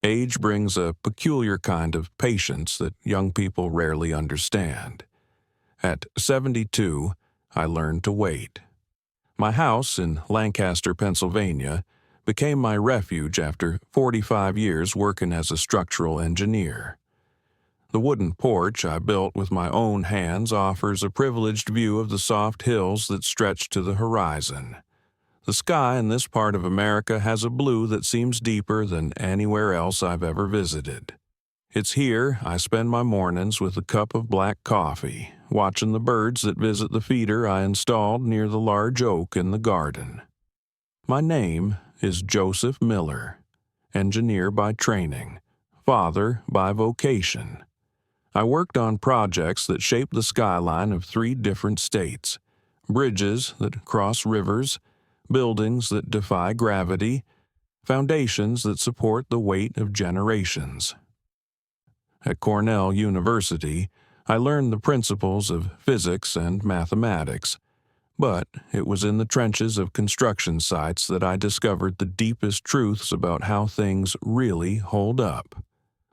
Age brings a peculiar kind of patience that young people rarely understand. At 72, I learned to wait. My house in Lancaster, Pennsylvania, became my refuge after 45 years working as a structural engineer. The wooden porch I built with my own hands offers a privileged view of the soft hills that stretch to the horizon. The sky in this part of America has a blue that seems deeper than anywhere else I've ever visited. It's here I spend my mornings with a cup of black coffee, watching the birds that visit the feeder I installed near the large oak in the garden. My name is Joseph Miller, engineer by training, father by vocation. I worked on projects that shaped the skyline of 3 different states, bridges that cross rivers, buildings that defy gravity, foundations that support the weight of generations. At Cornell University, I learned the principles of physics and mathematics, but it was in the trenches of construction sites that I discovered the deepest truths about how things really hold up.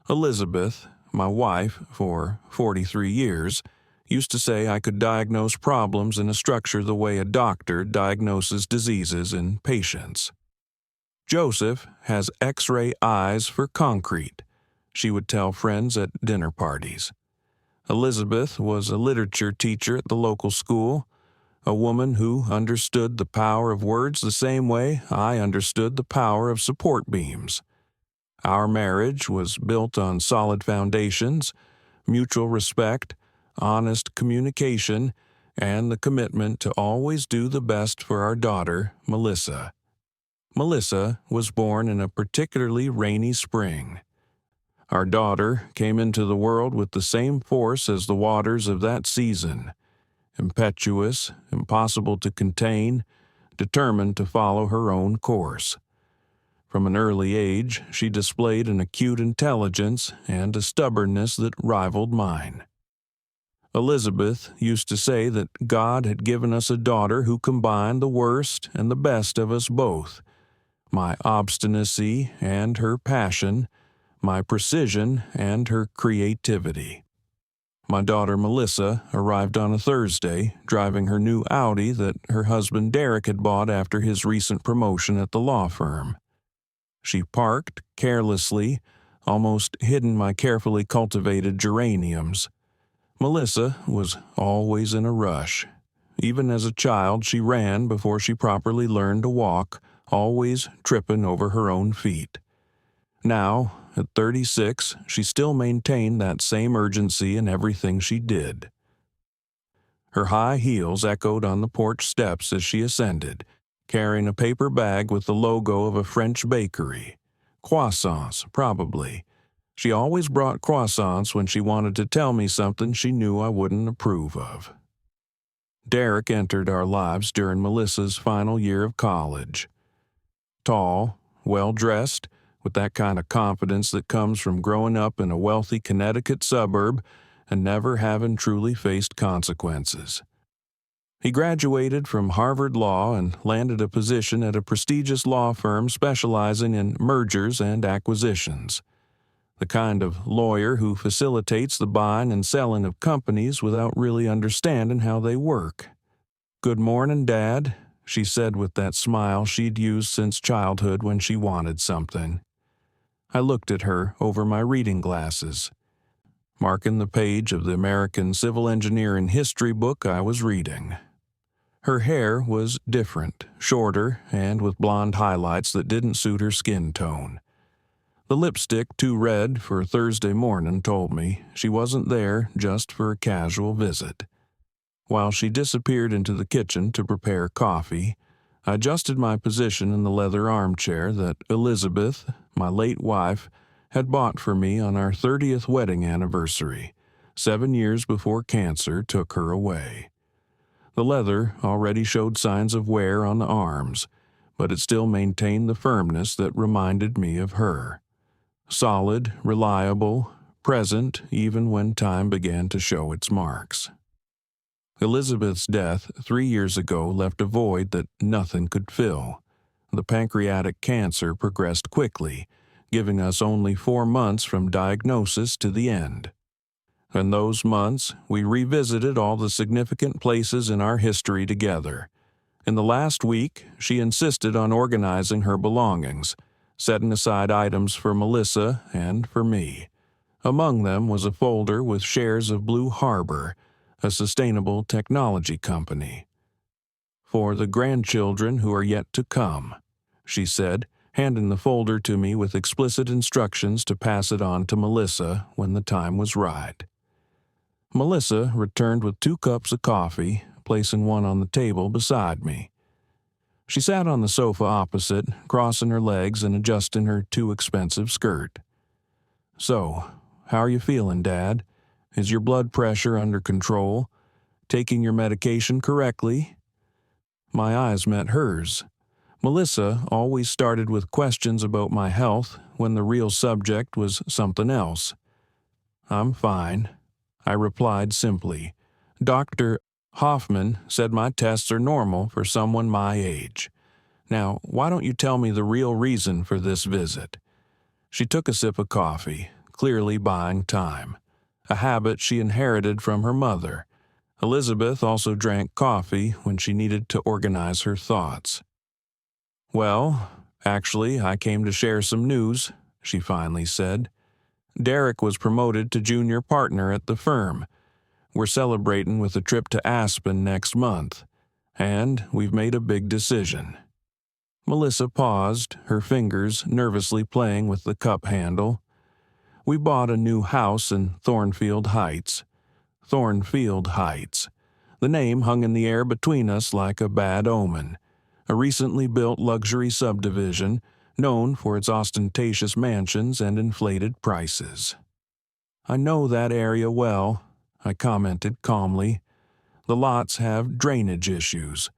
Elizabeth, my wife for 43 years, used to say I could diagnose problems in a structure the way a doctor diagnoses diseases in patients. Joseph has X-ray eyes for concrete, she would tell friends at dinner parties. Elizabeth was a literature teacher at the local school, a woman who understood the power of words the same way I understood the power of support beams. Our marriage was built on solid foundations, mutual respect, honest communication, and the commitment to always do the best for our daughter, Melissa. Melissa was born in a particularly rainy spring. Our daughter came into the world with the same force as the waters of that season, impetuous, impossible to contain, determined to follow her own course. From an early age, she displayed an acute intelligence and a stubbornness that rivaled mine. Elizabeth used to say that God had given us a daughter who combined the worst and the best of us both, my obstinacy and her passion, my precision and her creativity. My daughter Melissa arrived on a Thursday, driving her new Audi that her husband Derek had bought after his recent promotion at the law firm. She parked carelessly, almost hidden my carefully cultivated geraniums. Melissa was always in a rush. Even as a child, she ran before she properly learned to walk, always tripping over her own feet. Now, at 36, she still maintained that same urgency in everything she did. Her high heels echoed on the porch steps as she ascended, carrying a paper bag with the logo of a French bakery. Croissants, probably. She always brought croissants when she wanted to tell me something she knew I wouldn't approve of. Derek entered our lives during Melissa's final year of college. Tall, well-dressed, with that kind of confidence that comes from growing up in a wealthy Connecticut suburb and never having truly faced consequences. He graduated from Harvard Law and landed a position at a prestigious law firm specializing in mergers and acquisitions. The kind of lawyer who facilitates the buying and selling of companies without really understanding how they work. "Good morning, Dad," she said with that smile she'd used since childhood when she wanted something. I looked at her over my reading glasses, marking the page of the American Civil Engineering history book I was reading. Her hair was different, shorter, and with blonde highlights that didn't suit her skin tone. The lipstick too red for Thursday morning told me she wasn't there just for a casual visit. While she disappeared into the kitchen to prepare coffee, I adjusted my position in the leather armchair that Elizabeth, my late wife, had bought for me on our 30th wedding anniversary, 7 years before cancer took her away. The leather already showed signs of wear on the arms, but it still maintained the firmness that reminded me of her. Solid, reliable, present even when time began to show its marks. Elizabeth's death 3 years ago left a void that nothing could fill. The pancreatic cancer progressed quickly, giving us only 4 months from diagnosis to the end. In those months, we revisited all the significant places in our history together. In the last week, she insisted on organizing her belongings, setting aside items for Melissa and for me. Among them was a folder with shares of Blue Harbor, a sustainable technology company. "For the grandchildren who are yet to come," she said, handing the folder to me with explicit instructions to pass it on to Melissa when the time was right. Melissa returned with 2 cups of coffee, placing one on the table beside me. She sat on the sofa opposite, crossing her legs and adjusting her too expensive skirt. "So, how are you feeling, Dad? Is your blood pressure under control? Taking your medication correctly?" My eyes met hers. Melissa always started with questions about my health when the real subject was something else. "I'm fine," I replied simply. "Dr. Hoffman said my tests are normal for someone my age. Now, why don't you tell me the real reason for this visit?" She took a sip of coffee, clearly buying time, a habit she inherited from her mother. Elizabeth also drank coffee when she needed to organize her thoughts. "Well, actually, I came to share some news," she finally said. "Derek was promoted to junior partner at the firm. We're celebrating with a trip to Aspen next month, and we've made a big decision." Melissa paused, her fingers nervously playing with the cup handle. "We bought a new house in Thornfield Heights." Thornfield Heights. The name hung in the air between us like a bad omen. A recently built luxury subdivision, known for its ostentatious mansions and inflated prices. "I know that area well," I commented calmly. "The lots have drainage issues.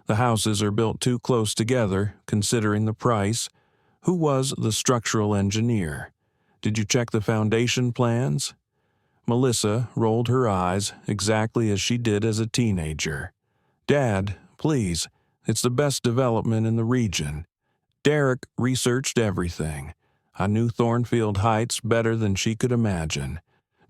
The houses are built too close together, considering the price. Who was the structural engineer? Did you check the foundation plans?" Melissa rolled her eyes exactly as she did as a teenager. "Dad, please, it's the best development in the region. Derek researched everything. I knew Thornfield Heights better than she could imagine.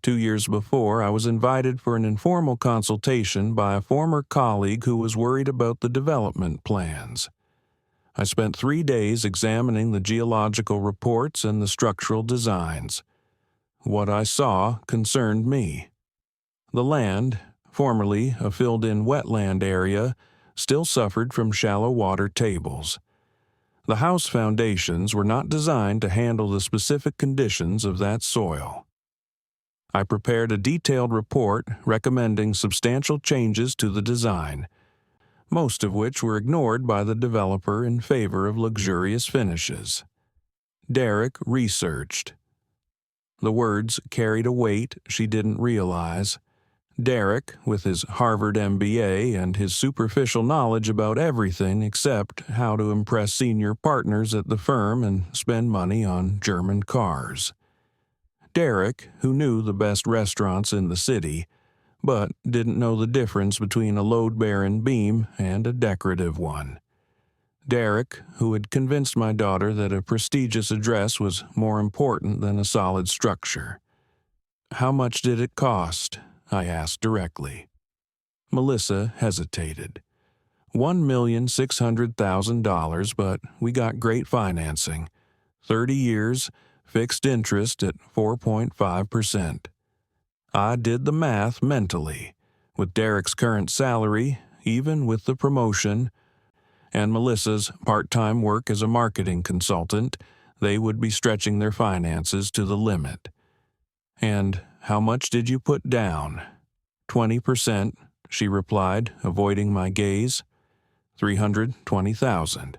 2 years before, I was invited for an informal consultation by a former colleague who was worried about the development plans. I spent 3 days examining the geological reports and the structural designs. What I saw concerned me. The land, formerly a filled-in wetland area, still suffered from shallow water tables. The house foundations were not designed to handle the specific conditions of that soil. I prepared a detailed report recommending substantial changes to the design, most of which were ignored by the developer in favor of luxurious finishes. Derek researched. The words carried a weight she didn't realize. Derek, with his Harvard MBA and his superficial knowledge about everything except how to impress senior partners at the firm and spend money on German cars. Derek, who knew the best restaurants in the city, but didn't know the difference between a load-bearing beam and a decorative one. Derek, who had convinced my daughter that a prestigious address was more important than a solid structure. "How much did it cost?" I asked directly. Melissa hesitated. $1,600,000, but we got great financing. 30 years, fixed interest at 4.5%. I did the math mentally. With Derek's current salary, even with the promotion, and Melissa's part-time work as a marketing consultant, they would be stretching their finances to the limit. "And how much did you put down?" 20%, she replied, avoiding my gaze. 320,000.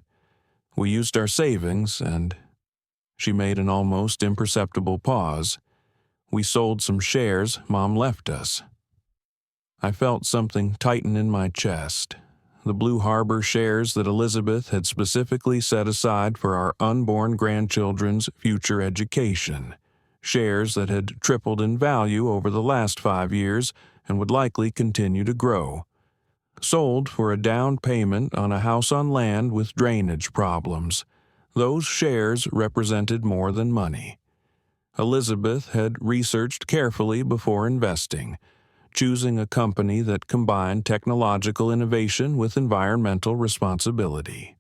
We used our savings and... She made an almost imperceptible pause. "We sold some shares Mom left us." I felt something tighten in my chest. The Blue Harbor shares that Elizabeth had specifically set aside for our unborn grandchildren's future education. Shares that had tripled in value over the last 5 years and would likely continue to grow. Sold for a down payment on a house on land with drainage problems. Those shares represented more than money. Elizabeth had researched carefully before investing, choosing a company that combined technological innovation with environmental responsibility.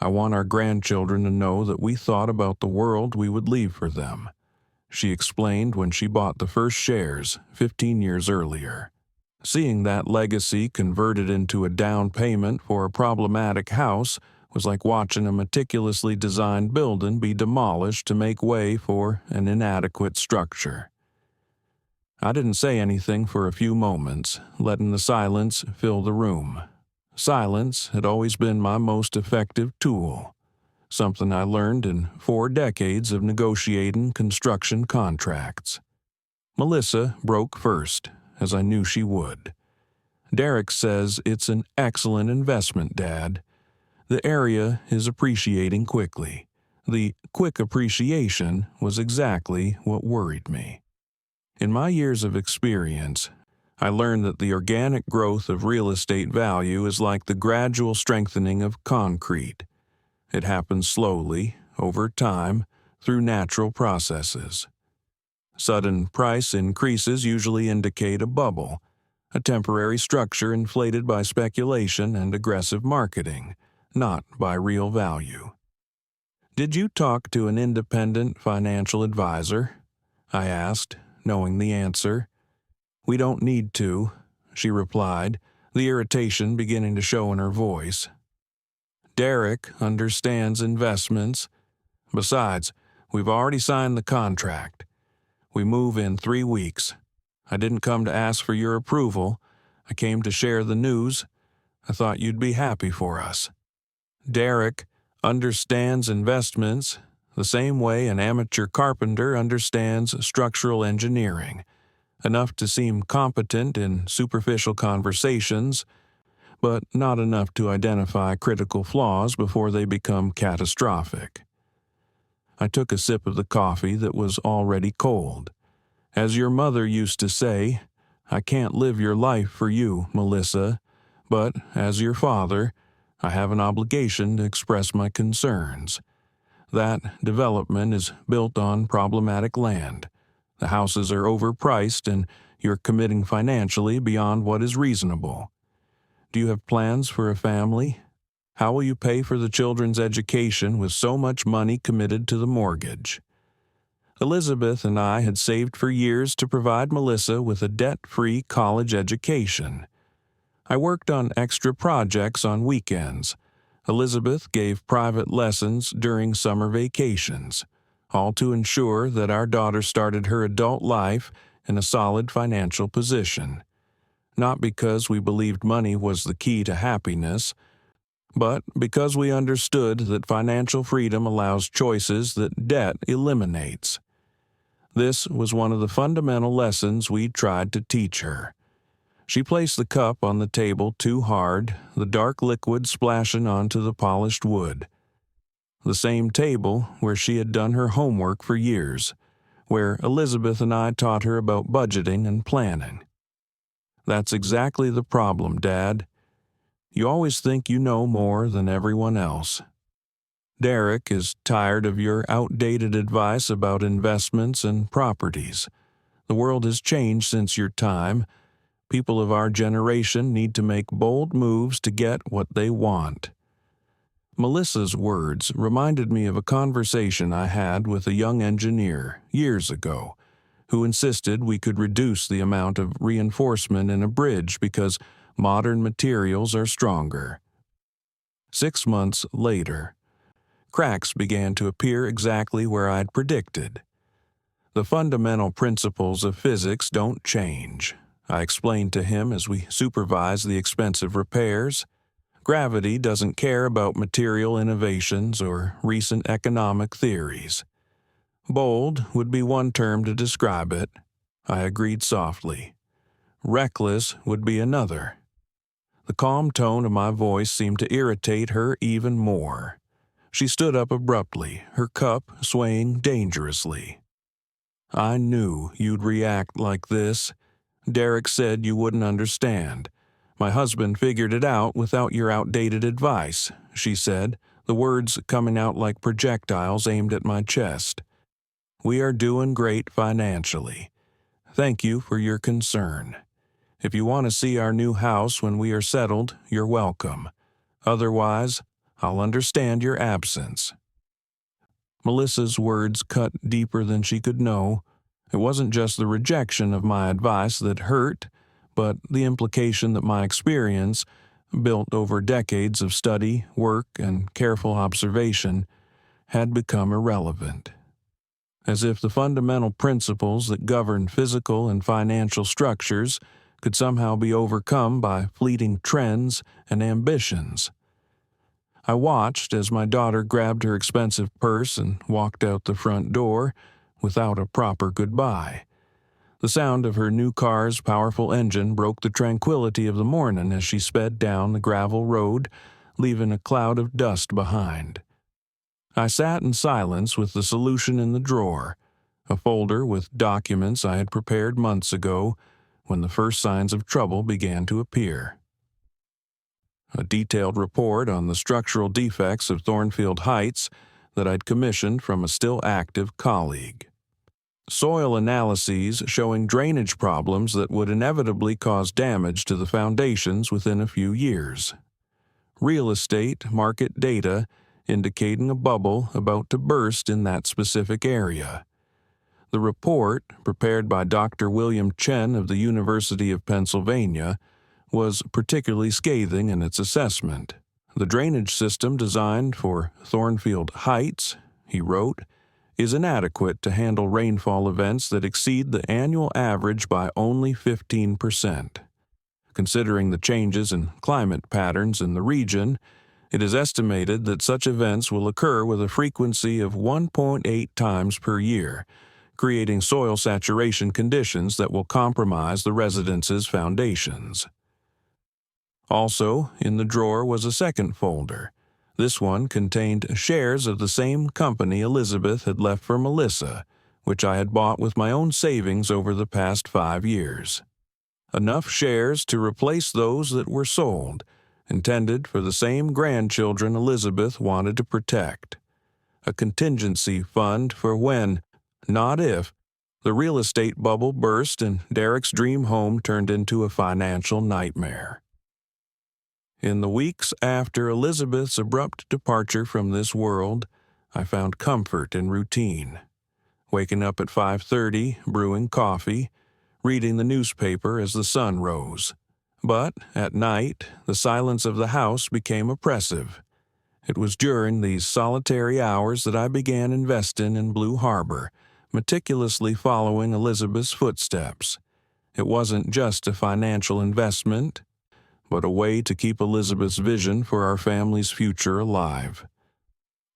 I want our grandchildren to know that we thought about the world we would leave for them, she explained when she bought the first shares 15 years earlier. Seeing that legacy converted into a down payment for a problematic house was like watching a meticulously designed building be demolished to make way for an inadequate structure. I didn't say anything for a few moments, letting the silence fill the room. Silence had always been my most effective tool, something I learned in 4 decades of negotiating construction contracts. Melissa broke first, as I knew she would. Derek says it's an excellent investment, Dad. The area is appreciating quickly. The quick appreciation was exactly what worried me. In my years of experience, I learned that the organic growth of real estate value is like the gradual strengthening of concrete. It happens slowly, over time, through natural processes. Sudden price increases usually indicate a bubble, a temporary structure inflated by speculation and aggressive marketing, not by real value. Did you talk to an independent financial advisor? I asked, knowing the answer. We don't need to, she replied, the irritation beginning to show in her voice. Derek understands investments. Besides, we've already signed the contract. We move in 3 weeks. I didn't come to ask for your approval. I came to share the news. I thought you'd be happy for us. Derek understands investments the same way an amateur carpenter understands structural engineering, enough to seem competent in superficial conversations, but not enough to identify critical flaws before they become catastrophic. I took a sip of the coffee that was already cold. As your mother used to say, I can't live your life for you, Melissa, but as your father, I have an obligation to express my concerns. That development is built on problematic land. The houses are overpriced and you're committing financially beyond what is reasonable. Do you have plans for a family? How will you pay for the children's education with so much money committed to the mortgage? Elizabeth and I had saved for years to provide Melissa with a debt-free college education. I worked on extra projects on weekends. Elizabeth gave private lessons during summer vacations, all to ensure that our daughter started her adult life in a solid financial position. Not because we believed money was the key to happiness, but because we understood that financial freedom allows choices that debt eliminates. This was one of the fundamental lessons we tried to teach her. She placed the cup on the table too hard, the dark liquid splashing onto the polished wood. The same table where she had done her homework for years, where Elizabeth and I taught her about budgeting and planning. That's exactly the problem, Dad. You always think you know more than everyone else. Derek is tired of your outdated advice about investments and properties. The world has changed since your time. People of our generation need to make bold moves to get what they want. Melissa's words reminded me of a conversation I had with a young engineer years ago, who insisted we could reduce the amount of reinforcement in a bridge because modern materials are stronger. 6 months later, cracks began to appear exactly where I'd predicted. The fundamental principles of physics don't change, I explained to him as we supervised the expensive repairs. Gravity doesn't care about material innovations or recent economic theories. Bold would be one term to describe it, I agreed softly. Reckless would be another. The calm tone of my voice seemed to irritate her even more. She stood up abruptly, her cup swaying dangerously. I knew you'd react like this. Derek said you wouldn't understand. My husband figured it out without your outdated advice, she said, the words coming out like projectiles aimed at my chest. "We are doing great financially. Thank you for your concern. If you want to see our new house when we are settled, you're welcome. Otherwise, I'll understand your absence." Melissa's words cut deeper than she could know. It wasn't just the rejection of my advice that hurt, but the implication that my experience, built over decades of study, work, and careful observation, had become irrelevant. As if the fundamental principles that govern physical and financial structures could somehow be overcome by fleeting trends and ambitions. I watched as my daughter grabbed her expensive purse and walked out the front door without a proper goodbye. The sound of her new car's powerful engine broke the tranquility of the morning as she sped down the gravel road, leaving a cloud of dust behind. I sat in silence with the solution in the drawer, a folder with documents I had prepared months ago when the first signs of trouble began to appear. A detailed report on the structural defects of Thornfield Heights that I'd commissioned from a still active colleague. Soil analyses showing drainage problems that would inevitably cause damage to the foundations within a few years. Real estate market data indicating a bubble about to burst in that specific area. The report, prepared by Dr. William Chen of the University of Pennsylvania, was particularly scathing in its assessment. "The drainage system designed for Thornfield Heights," he wrote, "is inadequate to handle rainfall events that exceed the annual average by only 15%. Considering the changes in climate patterns in the region, it is estimated that such events will occur with a frequency of 1.8 times per year, creating soil saturation conditions that will compromise the residence's foundations." Also, in the drawer was a second folder. This one contained shares of the same company Elizabeth had left for Melissa, which I had bought with my own savings over the past 5 years. Enough shares to replace those that were sold, intended for the same grandchildren Elizabeth wanted to protect. A contingency fund for when, not if, the real estate bubble burst and Derek's dream home turned into a financial nightmare. In the weeks after Elizabeth's abrupt departure from this world, I found comfort in routine. Waking up at 5:30, brewing coffee, reading the newspaper as the sun rose. But, at night, the silence of the house became oppressive. It was during these solitary hours that I began investing in Blue Harbor, meticulously following Elizabeth's footsteps. It wasn't just a financial investment, but a way to keep Elizabeth's vision for our family's future alive.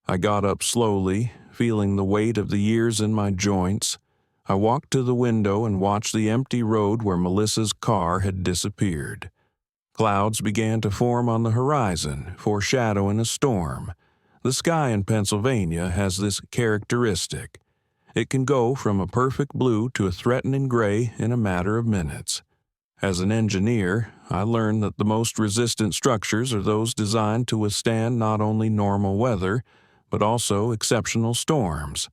I got up slowly, feeling the weight of the years in my joints. I walked to the window and watched the empty road where Melissa's car had disappeared. Clouds began to form on the horizon, foreshadowing a storm. The sky in Pennsylvania has this characteristic. It can go from a perfect blue to a threatening gray in a matter of minutes. As an engineer, I learned that the most resistant structures are those designed to withstand not only normal weather, but also exceptional storms.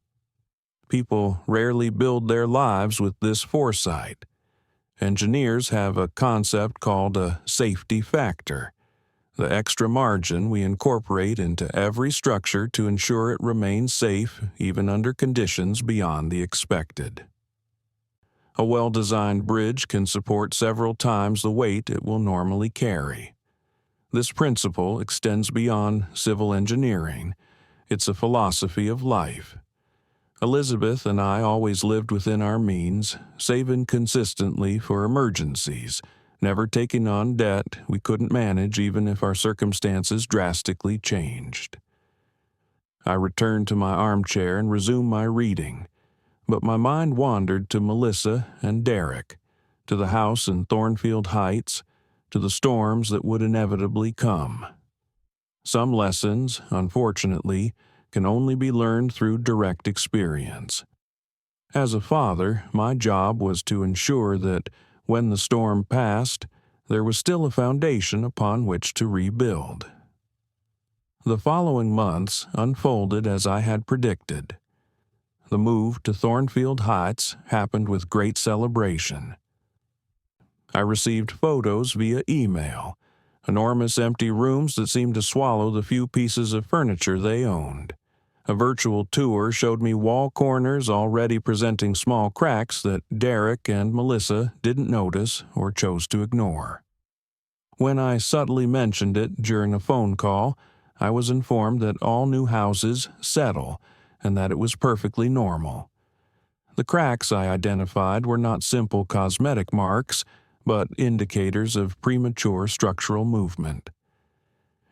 People rarely build their lives with this foresight. Engineers have a concept called a safety factor, the extra margin we incorporate into every structure to ensure it remains safe even under conditions beyond the expected. A well-designed bridge can support several times the weight it will normally carry. This principle extends beyond civil engineering. It's a philosophy of life. Elizabeth and I always lived within our means, saving consistently for emergencies, never taking on debt we couldn't manage even if our circumstances drastically changed. I returned to my armchair and resumed my reading, but my mind wandered to Melissa and Derek, to the house in Thornfield Heights, to the storms that would inevitably come. Some lessons, unfortunately, can only be learned through direct experience. As a father, my job was to ensure that, when the storm passed, there was still a foundation upon which to rebuild. The following months unfolded as I had predicted. The move to Thornfield Heights happened with great celebration. I received photos via email, enormous empty rooms that seemed to swallow the few pieces of furniture they owned. A virtual tour showed me wall corners already presenting small cracks that Derek and Melissa didn't notice or chose to ignore. When I subtly mentioned it during a phone call, I was informed that all new houses settle and that it was perfectly normal. The cracks I identified were not simple cosmetic marks, but indicators of premature structural movement.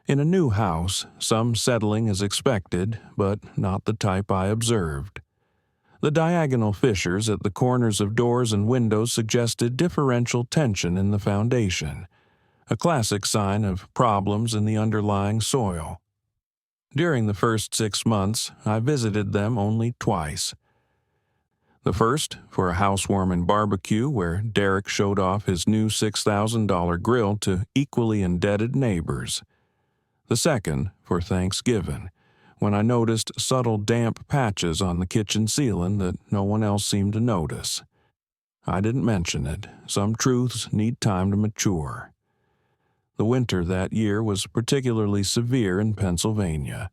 In a new house, some settling is expected, but not the type I observed. The diagonal fissures at the corners of doors and windows suggested differential tension in the foundation, a classic sign of problems in the underlying soil. During the first 6 months, I visited them only twice. The first for a housewarming barbecue where Derek showed off his new $6,000 grill to equally indebted neighbors. The second for Thanksgiving, when I noticed subtle damp patches on the kitchen ceiling that no one else seemed to notice. I didn't mention it. Some truths need time to mature. The winter that year was particularly severe in Pennsylvania.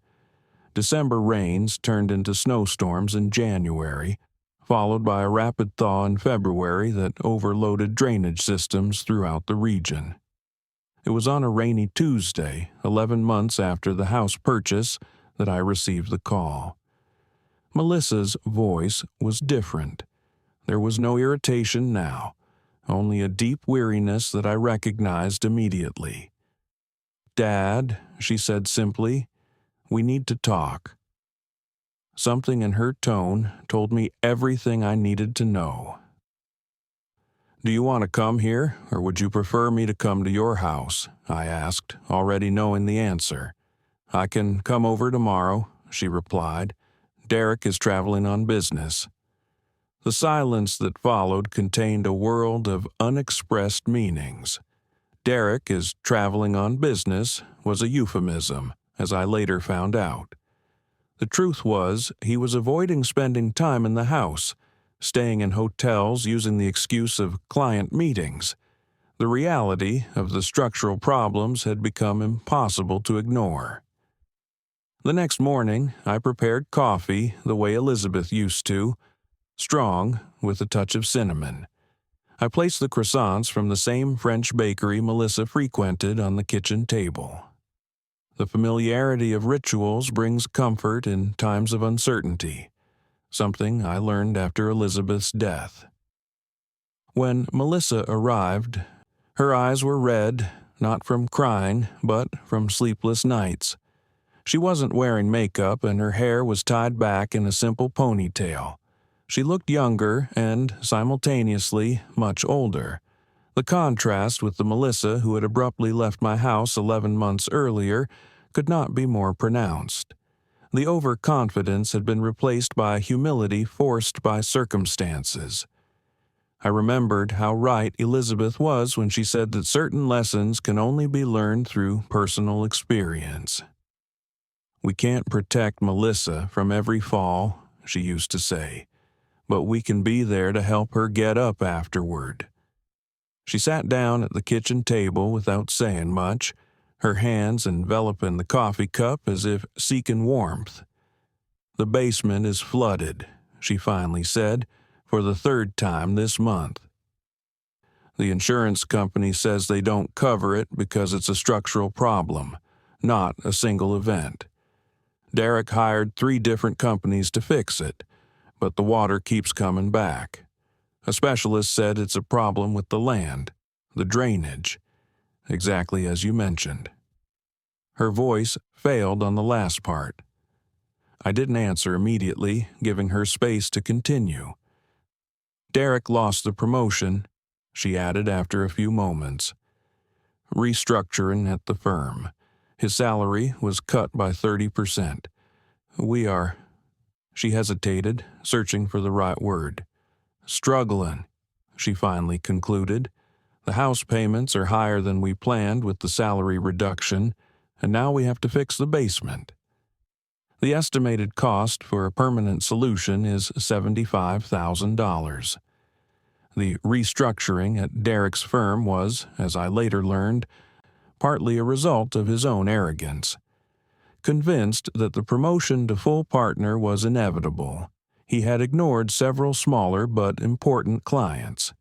December rains turned into snowstorms in January, followed by a rapid thaw in February that overloaded drainage systems throughout the region. It was on a rainy Tuesday, 11 months after the house purchase, that I received the call. Melissa's voice was different. There was no irritation now, only a deep weariness that I recognized immediately. "Dad," she said simply, "we need to talk." Something in her tone told me everything I needed to know. "Do you want to come here, or would you prefer me to come to your house?" I asked, already knowing the answer. "I can come over tomorrow," she replied. "Derek is traveling on business." The silence that followed contained a world of unexpressed meanings. Derek is traveling on business was a euphemism, as I later found out. The truth was, he was avoiding spending time in the house, staying in hotels using the excuse of client meetings. The reality of the structural problems had become impossible to ignore. The next morning, I prepared coffee the way Elizabeth used to, strong, with a touch of cinnamon. I placed the croissants from the same French bakery Melissa frequented on the kitchen table. The familiarity of rituals brings comfort in times of uncertainty, something I learned after Elizabeth's death. When Melissa arrived, her eyes were red, not from crying, but from sleepless nights. She wasn't wearing makeup and her hair was tied back in a simple ponytail. She looked younger and, simultaneously, much older. The contrast with the Melissa who had abruptly left my house 11 months earlier could not be more pronounced. The overconfidence had been replaced by humility forced by circumstances. I remembered how right Elizabeth was when she said that certain lessons can only be learned through personal experience. "We can't protect Melissa from every fall," she used to say, "but we can be there to help her get up afterward." She sat down at the kitchen table without saying much, her hands enveloping the coffee cup as if seeking warmth. "The basement is flooded," she finally said, "for the 3rd time this month. The insurance company says they don't cover it because it's a structural problem, not a single event. Derek hired 3 different companies to fix it, but the water keeps coming back. A specialist said it's a problem with the land, the drainage, exactly as you mentioned." Her voice failed on the last part. I didn't answer immediately, giving her space to continue. "Derek lost the promotion," she added after a few moments. "Restructuring at the firm. His salary was cut by 30%. We are—" She hesitated, searching for the right word. "Struggling," she finally concluded. "The house payments are higher than we planned with the salary reduction. and now we have to fix the basement. The estimated cost for a permanent solution is $75,000. The restructuring at Derek's firm was, as I later learned, partly a result of his own arrogance. Convinced that the promotion to full partner was inevitable, he had ignored several smaller but important clients.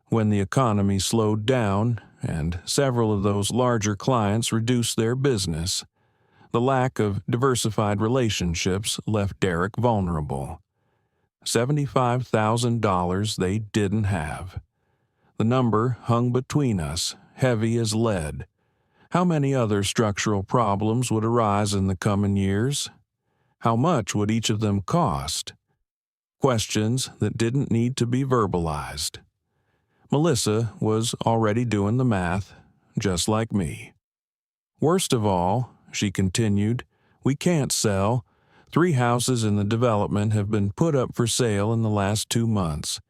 When the economy slowed down and several of those larger clients reduced their business, the lack of diversified relationships left Derek vulnerable. $75,000 they didn't have. The number hung between us, heavy as lead. How many other structural problems would arise in the coming years? How much would each of them cost? Questions that didn't need to be verbalized. Melissa was already doing the math, just like me. Worst of all, she continued, we can't sell. 3 houses in the development have been put up for sale in the last 2 months.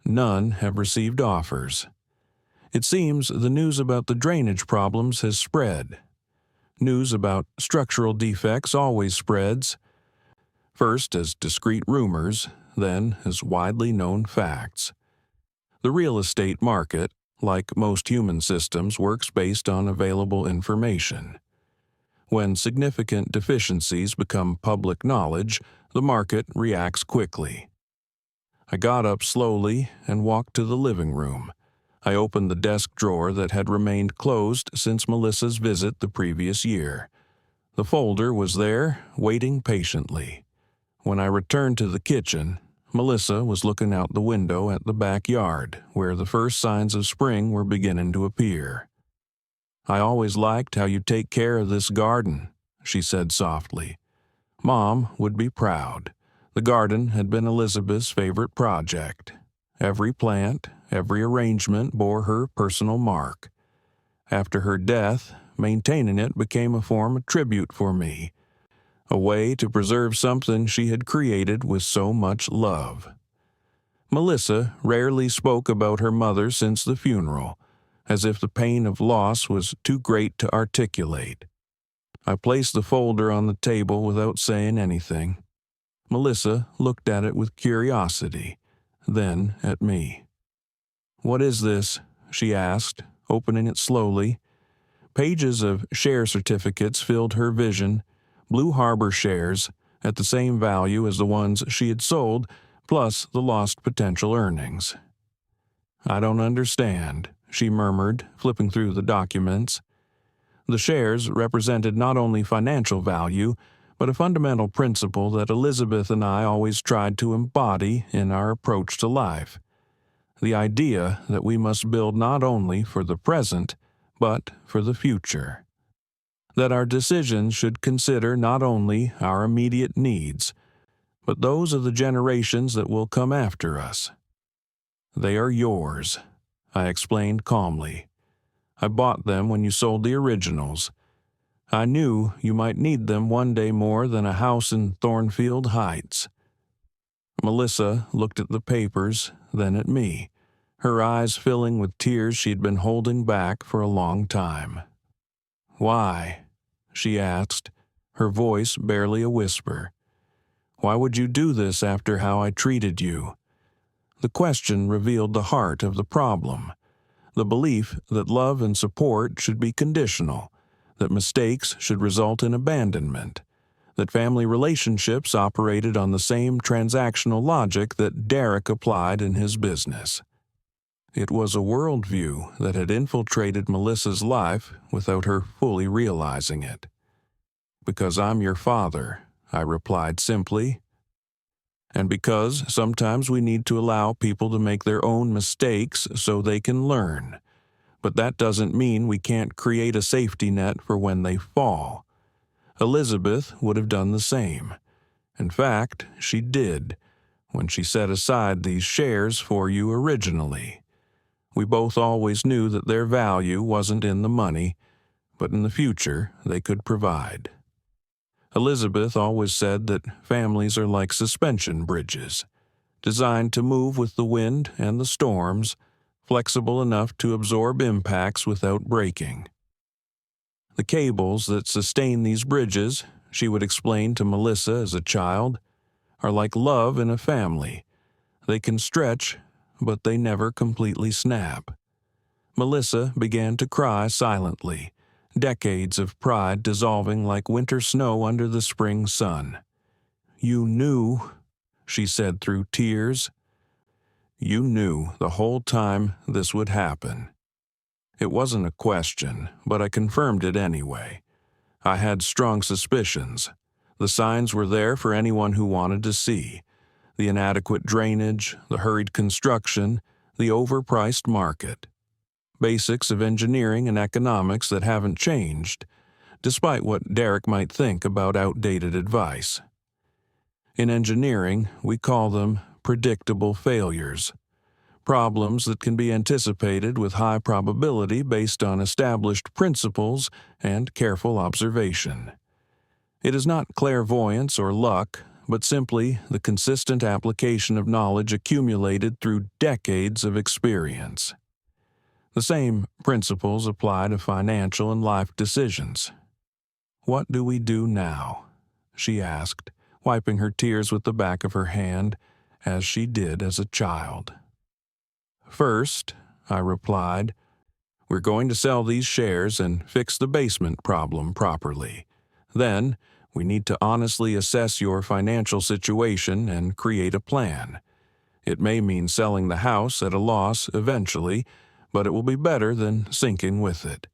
None have received offers. It seems the news about the drainage problems has spread. News about structural defects always spreads, first as discreet rumors, then as widely known facts. The real estate market, like most human systems, works based on available information. When significant deficiencies become public knowledge, the market reacts quickly. I got up slowly and walked to the living room. I opened the desk drawer that had remained closed since Melissa's visit the previous year. The folder was there, waiting patiently. When I returned to the kitchen, Melissa was looking out the window at the backyard, where the first signs of spring were beginning to appear. I always liked how you take care of this garden, she said softly. Mom would be proud. The garden had been Elizabeth's favorite project. Every plant, every arrangement bore her personal mark. After her death, maintaining it became a form of tribute for me, a way to preserve something she had created with so much love. Melissa rarely spoke about her mother since the funeral, as if the pain of loss was too great to articulate. I placed the folder on the table without saying anything. Melissa looked at it with curiosity, then at me. "What is this?" she asked, opening it slowly. Pages of share certificates filled her vision, Blue Harbor shares, at the same value as the ones she had sold, plus the lost potential earnings. "I don't understand," she murmured, flipping through the documents. The shares represented not only financial value, but a fundamental principle that Elizabeth and I always tried to embody in our approach to life. The idea that we must build not only for the present, but for the future. That our decisions should consider not only our immediate needs, but those of the generations that will come after us. "They are yours," I explained calmly. "I bought them when you sold the originals. I knew you might need them one day more than a house in Thornfield Heights." Melissa looked at the papers, then at me, her eyes filling with tears she'd been holding back for a long time. "Why?" she asked, her voice barely a whisper. "Why would you do this after how I treated you?" The question revealed the heart of the problem, the belief that love and support should be conditional, that mistakes should result in abandonment, that family relationships operated on the same transactional logic that Derek applied in his business. It was a worldview that had infiltrated Melissa's life without her fully realizing it. "Because I'm your father," I replied simply. "And because sometimes we need to allow people to make their own mistakes so they can learn. But that doesn't mean we can't create a safety net for when they fall. Elizabeth would have done the same. In fact, she did, when she set aside these shares for you originally. We both always knew that their value wasn't in the money, but in the future they could provide. Elizabeth always said that families are like suspension bridges, designed to move with the wind and the storms, flexible enough to absorb impacts without breaking. The cables that sustain these bridges, she would explain to Melissa as a child, are like love in a family. They can stretch, but they never completely snap. Melissa began to cry silently, decades of pride dissolving like winter snow under the spring sun. "You knew," she said through tears. "You knew the whole time this would happen." It wasn't a question, but I confirmed it anyway. I had strong suspicions. The signs were there for anyone who wanted to see. The inadequate drainage, the hurried construction, the overpriced market. Basics of engineering and economics that haven't changed, despite what Derek might think about outdated advice. In engineering, we call them predictable failures. Problems that can be anticipated with high probability based on established principles and careful observation. It is not clairvoyance or luck, but simply the consistent application of knowledge accumulated through decades of experience. The same principles apply to financial and life decisions. "What do we do now?" she asked, wiping her tears with the back of her hand, as she did as a child. "First," I replied, "we're going to sell these shares and fix the basement problem properly. Then, we need to honestly assess your financial situation and create a plan. It may mean selling the house at a loss eventually, but it will be better than sinking with it.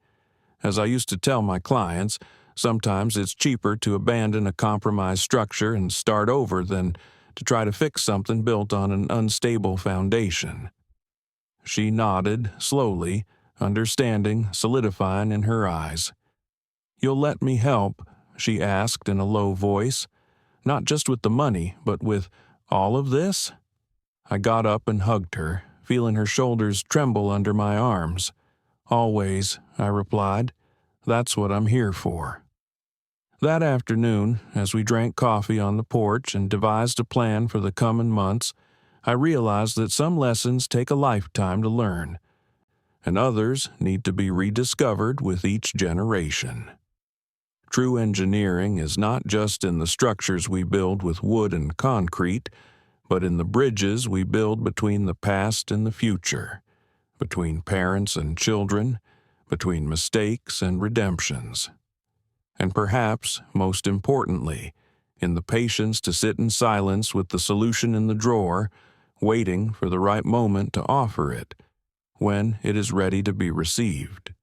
As I used to tell my clients, sometimes it's cheaper to abandon a compromised structure and start over than to try to fix something built on an unstable foundation." She nodded, slowly, understanding solidifying in her eyes. "You'll let me help?" she asked in a low voice. "Not just with the money, but with all of this?" I got up and hugged her, feeling her shoulders tremble under my arms. "Always," I replied. "That's what I'm here for." That afternoon, as we drank coffee on the porch and devised a plan for the coming months, I realized that some lessons take a lifetime to learn, and others need to be rediscovered with each generation. True engineering is not just in the structures we build with wood and concrete, but in the bridges we build between the past and the future, between parents and children, between mistakes and redemptions. And perhaps, most importantly, in the patience to sit in silence with the solution in the drawer, waiting for the right moment to offer it, when it is ready to be received.